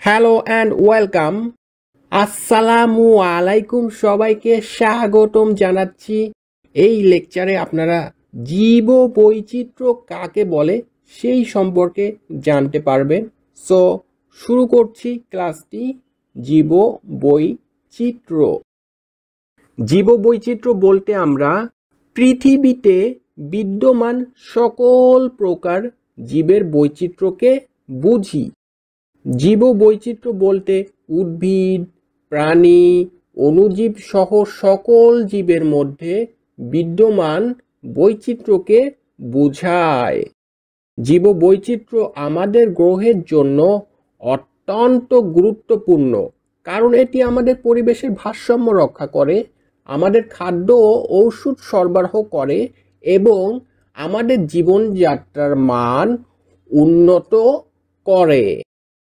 Hello and welcome. আসসালামু আলাইকুম, সবাইকে স্বাগতম জানাচ্ছি। এই লেকচারে আপনারা জীব বৈচিত্র্য কাকে বলে সেই সম্পর্কে জানতে পারবেন। সো শুরু করছি ক্লাসটি। জীব বৈচিত্র্য। জীব বৈচিত্র্য বলতে আমরা পৃথিবীতে বিদ্যমান সকল প্রকার জীবের বৈচিত্র্যকে বুঝি। জীব বৈচিত্র্য বলতে উদ্ভিদ, প্রাণী, অণুজীব সহ সকল জীবের মধ্যে বিদ্যমান বৈচিত্র্যকে বোঝায়। জীব বৈচিত্র্য আমাদের গ্রহের জন্য অত্যন্ত গুরুত্বপূর্ণ, কারণ এটি আমাদের পরিবেশের ভারসাম্য রক্ষা করে, আমাদের খাদ্য ও ঔষধ সরবরাহ করে এবং আমাদের জীবনযাত্রার মান উন্নত করে।